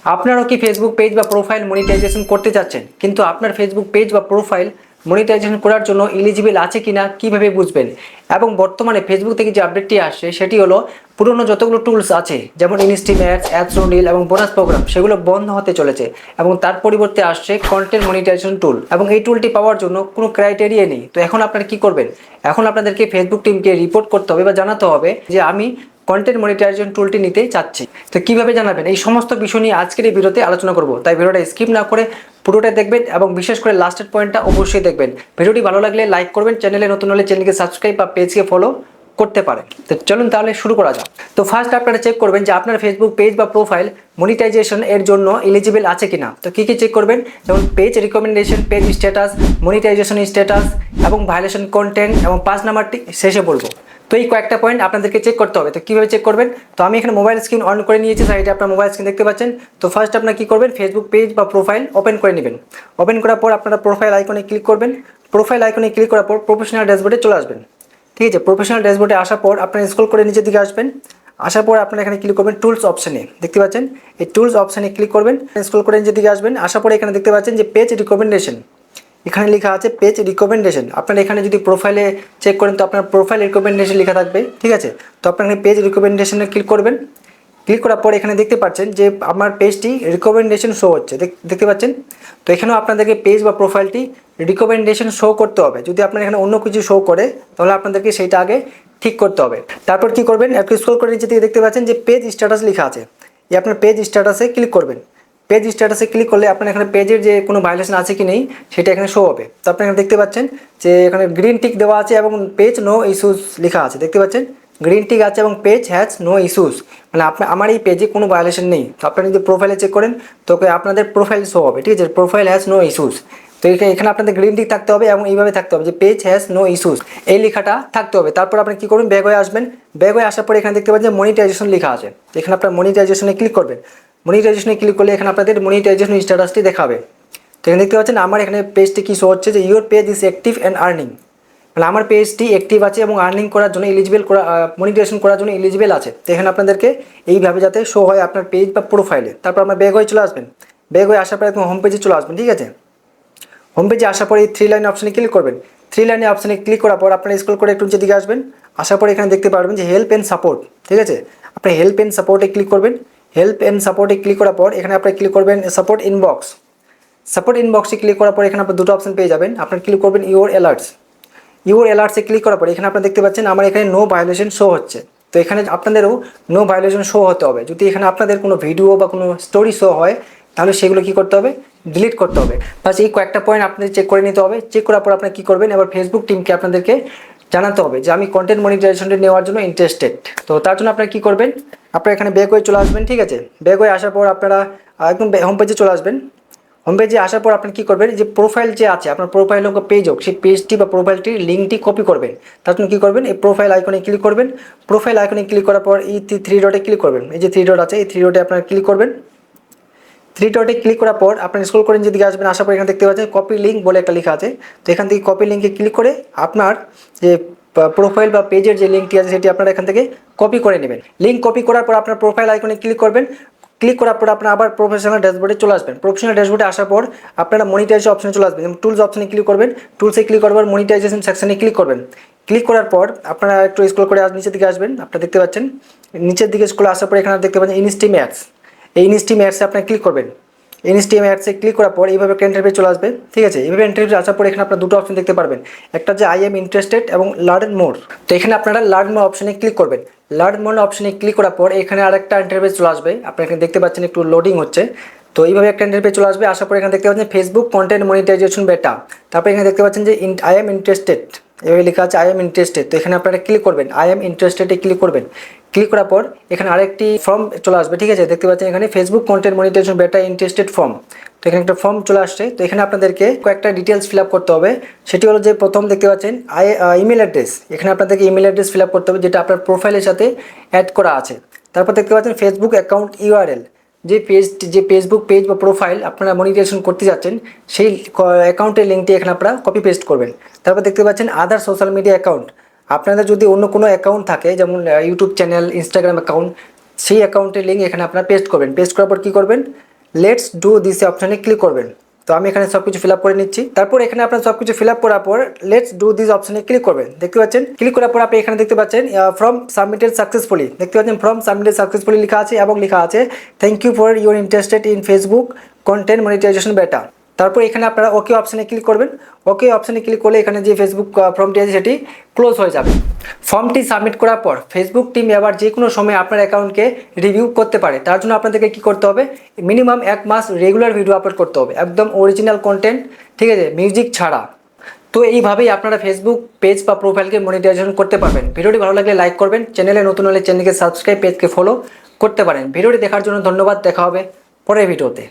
আপনারাও কি Facebook page বা প্রোফাইল মনিটাইজেশন করতে চাচ্ছেন, কিন্তু আপনার ফেসবুক পেজ বা প্রোফাইল মনিটাইজেশন করার জন্য এলিজিবল আছে কিনা কিভাবে বুঝবেন? এবং বর্তমানে ফেসবুক থেকে যে আপডেটটি আসছে সেটি হলো পুরনো যতগুলো টুলস আছে যেমন ইনস্টিম অ্যাডস, অ্যাডস রিল এবং বোনাস প্রোগ্রাম সেগুলো বন্ধ হতে চলেছে এবং তার পরিবর্তে আসছে কন্টেন্ট মনিটাইজেশন টুল। এবং এই টুলটি পাওয়ার জন্য কোনো ক্রাইটেরিয়া নেই। তো এখন আপনারা কি করবেন? এখন আপনাদেরকে ফেসবুক টিমকে রিপোর্ট করতে হবে বা জানাতে হবে যে আমি কন্টেন্ট মনিটাইজেশন টুলটি নিতে চাচ্ছি। তো কিভাবে জানাবেন, এই সমস্ত বিষয় নিয়ে আজকের এই ভিডিওতে আলোচনা করব। তাই ভিডিওটা স্কিপ না করে পুরোটা দেখবেন এবং বিশেষ করে লাস্টের পয়েন্টটা অবশ্যই দেখবেন। ভিডিওটি ভালো লাগলে লাইক করবেন, চ্যানেলে নতুন হলে চ্যানেলকে সাবস্ক্রাইব বা পেজকে ফলো করতে পারেন। তো চলুন তাহলে শুরু করা যাক। তো ফার্স্ট আপনারা চেক করবেন যে আপনার ফেসবুক পেজ বা প্রোফাইল মনিটাইজেশন এর জন্য এলিজিবল আছে কিনা। তো কি কি চেক করবেন? যেমন page recommendation, page status, monetization status এবং ভায়োলেশন কন্টেন্ট, এবং 5 নাম্বারটি শেষে বলবো। তো এই কয়েকটা পয়েন্ট আপনাদেরকে চেক করতে হবে। তো কীভাবে চেক করবেন? তো আমি এখানে মোবাইল স্ক্রিন অন করে নিয়েছি, সাইডে আপনার মোবাইল স্ক্রিন দেখতে পাচ্ছেন। তো ফার্স্ট আপনারা কী করবেন, ফেসবুক পেজ বা প্রোফাইল ওপেন করে নেবেন। ওপেন করার পর আপনারা প্রোফাইল আইকনে ক্লিক করবেন। প্রোফাইল আইকনে ক্লিক করার পর প্রফেশনাল ড্যাশবোর্ডে চলে আসবেন। ঠিক আছে, প্রফেশনাল ড্যাশবোর্ডে আসার পর আপনারা স্ক্রল করে নিচের দিকে আসবেন। আসার পর আপনারা এখানে ক্লিক করবেন টুলস অপশানে, দেখতে পাচ্ছেন এই টুলস অপশানে ক্লিক করবেন। স্ক্রল করে নিচের দিকে আসবেন। আসার পরে এখানে দেখতে পাচ্ছেন যে পেজ রিকমেন্ডেশন, এখানে লেখা আছে পেজ রিকমেন্ডেশন। আপনারা এখানে যদি প্রোফাইলে চেক করেন তো আপনার প্রোফাইল রিকমেন্ডেশন লেখা থাকবে। ঠিক আছে, তো আপনারা এখানে পেজ রিকমেন্ডেশনে ক্লিক করবেন। ক্লিক করার পর এখানে দেখতে পাচ্ছেন যে আমার পেজটি রিকমেন্ডেশন শো হচ্ছে, দেখতে পাচ্ছেন। তো এখানেও আপনাদেরকে পেজ বা প্রোফাইলটি রিকমেন্ডেশন শো করতে হবে। যদি আপনার এখানে অন্য কিছু শো করে তাহলে আপনাদেরকে সেইটা আগে ঠিক করতে হবে। তারপর কি করবেন, একটু স্ক্রল করে নিচে থেকে দেখতে পাচ্ছেন যে পেজ স্ট্যাটাস লেখা আছে, এই আপনার পেজ স্ট্যাটাসে ক্লিক করবেন। পেজ স্ট্যাটাসে ক্লিক করলে আপনার এখানে পেজের যে কোনো ভায়োলেশন আছে কি নেই সেটা এখানে শো হবে। তো আপনি এখানে দেখতে পাচ্ছেন যে এখানে গ্রিন টিক দেওয়া আছে এবং পেজ নো ইস্যুস লেখা আছে, দেখতে পাচ্ছেন গ্রিন টিক আছে এবং পেজ হ্যাজ নো ইস্যুস, মানে আমার এই পেজে কোনো ভায়োলেশন নেই। তো আপনারা যদি প্রোফাইলে চেক করেন তো আপনাদের প্রোফাইল শো হবে। ঠিক আছে, প্রোফাইল হ্যাজ নো ইস্যুস। তো এখানে আপনাদের গ্রিন টিক থাকতে হবে এবং এইভাবে থাকতে হবে যে পেজ হ্যাজ নো ইস্যুস, এই লেখাটা থাকতে হবে। তারপর আপনি কী করবেন, ব্যাক হয়ে আসবেন। ব্যাক হয়ে আসার পরে এখানে দেখতে পাচ্ছেন মনিটাইজেশন লেখা আছে, এখানে আপনার মনিটাইজেশনে ক্লিক করবেন। মনিটাইজেশনে ক্লিক করলে এখানে আপনাদের মনিটাইজেশন স্ট্যাটাসটি দেখাবে। তো এখানে দেখতে পাচ্ছেন আমার এখানে পেজটি কি শো হচ্ছে যে your page is active and earning, মানে আমার পেজটি অ্যাক্টিভ আছে এবং আর্নিং করার জন্য এলিজিবল করা, মনিটাইজেশন করার জন্য এলিজিবল আছে। তো এখানে আপনাদেরকে এইভাবে যাতে শো হয় আপনার পেজ বা প্রোফাইলে। তারপর আপনার ব্যাক হয়ে চলে আসবেন। ব্যাক হয়ে আসার পরে একদম হোম পেজে চলে আসবেন। ঠিক আছে, হোম পেজে আসার পরে এই 3 লাইন অপশানে ক্লিক করবেন। 3 লাইনে অপশানে ক্লিক করার পর আপনারা স্ক্রল করে একটু নিচের দিকে আসবেন। আসার পরে এখানে দেখতে পারবেন যে হেল্প অ্যান্ড সাপোর্ট। ঠিক আছে, আপনি হেল্প অ্যান্ড সাপোর্টে ক্লিক করবেন। হেল্প অ্যান্ড সাপোর্টে ক্লিক করার পর এখানে আপনি ক্লিক করবেন সাপোর্ট ইনবক্স। সাপোর্ট ইনবক্সে ক্লিক করার পর এখানে আপনার দুটো অপশন পেয়ে যাবেন। আপনার ক্লিক করবেন ইউর অ্যালার্টস। ইউর অ্যালার্টসে ক্লিক করার পর এখানে আপনারা দেখতে পাচ্ছেন আমার এখানে নো ভায়োলেশন শো হচ্ছে। তো এখানে আপনাদেরও নো ভায়োলেশন শো হতে হবে। যদি এখানে আপনাদের কোনো ভিডিও বা কোনো স্টোরি শো হয় তাহলে সেগুলো কী করতে হবে, ডিলিট করতে হবে। বাস এই কয়েকটা পয়েন্ট আপনাদের চেক করে নিতে হবে। চেক করার পর আপনারা কী করবেন, এবার ফেসবুক টিমকে আপনাদেরকে জানাতে হবে যে আমি কন্টেন্ট মনিটাইজেশনটা নেওয়ার জন্য ইন্টারেস্টেড। তো তার জন্য আপনারা কী করবেন, আপনারা এখানে ব্যাক হয়ে চলে আসবেন। ঠিক আছে, ব্যাক হয়ে আসার পর আপনারা একদম হোম পেজে চলে আসবেন। হোম পেজে আসার পর আপনি কী করবেন, যে প্রোফাইল যে আছে আপনার প্রোফাইল হোক পেজ হোক, সেই পেজটি বা প্রোফাইলটির লিঙ্কটি কপি করবেন। তার জন্য কী করবেন, এই প্রোফাইল আইকনে ক্লিক করবেন। প্রোফাইল আইকনে ক্লিক করার পর এই 3 ডটে ক্লিক করবেন। এই যে 3 ডট আছে এই 3 ডটে আপনারা ক্লিক করবেন। 3 ডটে ক্লিক করার পর আপনার স্ক্রল করে যেদিকে আসবেন, আসার পর এখানে দেখতে পাচ্ছেন কপি লিঙ্ক বলে একটা লেখা আছে। তো এখান থেকে কপি লিঙ্কে ক্লিক করে আপনার যে প্রোফাইল বা পেজের যে লিঙ্কটি আছে সেটি আপনারা এখান থেকে কপি করে নেবেন। লিঙ্ক কপি করার পর আপনার প্রোফাইল আইকনে ক্লিক করবেন। ক্লিক করার পর আপনার আবার প্রফেশনাল ড্যাশবোর্ডে চলে আসবেন। প্রফেশনাল ড্যাশবোর্ডে আসার পর আপনারা মনিটাইজেশন অপশনে চলে আসবেন। টুলস অপশনে ক্লিক করবেন। টুলসে ক্লিক করার পর মনিটাইজেশন সেকশনে ক্লিক করবেন। ক্লিক করার পর আপনারা একটু স্ক্রল করে নিচের দিকে আসবেন। আপনারা দেখতে পাচ্ছেন নিচের দিকে স্ক্রল আসার পর এখানে দেখতে পাচ্ছেন ইনস্টিম অ্যাডস। এই ইনস্টিম অ্যাডসে আপনারা ক্লিক করবেন। ইনস্টিম অ্যাডসে ক্লিক করার পর এইভাবে একটা ইন্টারভিউ চলে আসবে। ঠিক আছে, এইভাবে ইন্টারভিউ আসার পর এখানে আপনারা দুটো অপশন দেখতে পারবেন, একটা যে আই এম ইন্টারেস্টেড এবং লার্ন মোর। তো এখানে আপনারা লার্ন মোর অপশনে ক্লিক করবেন। লার্ন মোর অপশনে ক্লিক করার পর এখানে আরেকটা ইন্টারভিউ চলে আসবে। আপনারা এখানে দেখতে পাচ্ছেন একটু লোডিং হচ্ছে। তো এইভাবে একটা ইন্টারভিউ চলে আসবে। আসার পর এখানে দেখতে পাচ্ছেন ফেসবুক কন্টেন্ট মনিটাইজেশন বেটা। তারপর এখানে দেখতে পাচ্ছেন যে আই এম ইন্টারেস্টেড, এভাবে লেখা আছে আই এম ইন্টারেস্টেড। তো এখানে আপনারা ক্লিক করবেন, আই এম ইন্টারেস্টেডে ক্লিক করবেন। ক্লিক করার পর এখানে আরেকটি ফর্ম চলে আসবে। ঠিক আছে, দেখতে পাচ্ছেন এখানে ফেসবুক কন্টেন্ট মনিটাইজেশন বেটা ইন্টারেস্টেড ফর্ম। তো এখানে একটা ফর্ম চলে আসছে। তো এখানে আপনাদেরকে কয়েকটা ডিটেলস ফিল আপ করতে হবে। সেটি হলো যে প্রথম দেখতে পাচ্ছেন ইমেল অ্যাড্রেস। এখানে আপনাদেরকে ইমেল অ্যাড্রেস ফিল আপ করতে হবে যেটা আপনার প্রোফাইলের সাথে অ্যাড করা আছে। তারপর দেখতে পাচ্ছেন ফেসবুক অ্যাকাউন্ট ইউআরএল, যে ফেসবুক পেজ বা প্রোফাইল আপনারা মনিটাইজেশন করতে যাচ্ছেন সেই অ্যাকাউন্টের লিঙ্কটি এখানে আপনারা কপি পেস্ট করবেন। তারপর দেখতে পাচ্ছেন আদার সোশ্যাল মিডিয়া অ্যাকাউন্ট, আপনাদের যদি অন্য কোনো অ্যাকাউন্ট থাকে যেমন ইউটিউব চ্যানেল, ইনস্টাগ্রাম অ্যাকাউন্ট, সেই অ্যাকাউন্টের লিঙ্ক এখানে আপনারা পেস্ট করবেন। পেস্ট করার পর কী করবেন, লেটস ডু দিস অপশানে ক্লিক করবেন। তো আমি এখানে সব কিছু ফিল আপ করে নিচ্ছি। তারপর এখানে আপনার সব কিছু ফিল আপ করার পর লেটস ডু দিস অপশানে ক্লিক করবেন। দেখতে পাচ্ছেন, ক্লিক করার পর আপনি এখানে দেখতে পাচ্ছেন ফ্রম সাবমিটেড সাকসেসফুলি, দেখতে পাচ্ছেন ফ্রম সাবমিটেড সাকসেসফুলি লেখা আছে এবং লেখা আছে thank you for your interested in Facebook content monetization beta. তারপর এখানে আপনারা ওকে অপশানে ক্লিক করবেন। ওকে অপশানে ক্লিক করলে এখানে যে ফেসবুক ফর্মটি আছে সেটি ক্লোজ হয়ে যাবে। ফর্মটি সাবমিট করার পর ফেসবুক টিম আবার যে কোনো সময় আপনার অ্যাকাউন্টকে রিভিউ করতে পারে। তার জন্য আপনাদেরকে কী করতে হবে, মিনিমাম 1 মাস রেগুলার ভিডিও আপলোড করতে হবে, একদম অরিজিনাল কন্টেন্ট, ঠিক আছে, মিউজিক ছাড়া। তো এইভাবেই আপনারা ফেসবুক পেজ বা প্রোফাইলকে মনিটাইজেশন করতে পারবেন। ভিডিওটি ভালো লাগলে লাইক করবেন, চ্যানেলে নতুন হলে চ্যানেলকে সাবস্ক্রাইব, পেজকে ফলো করতে পারেন। ভিডিওটি দেখার জন্য ধন্যবাদ, দেখা হবে পরের ভিডিওতে।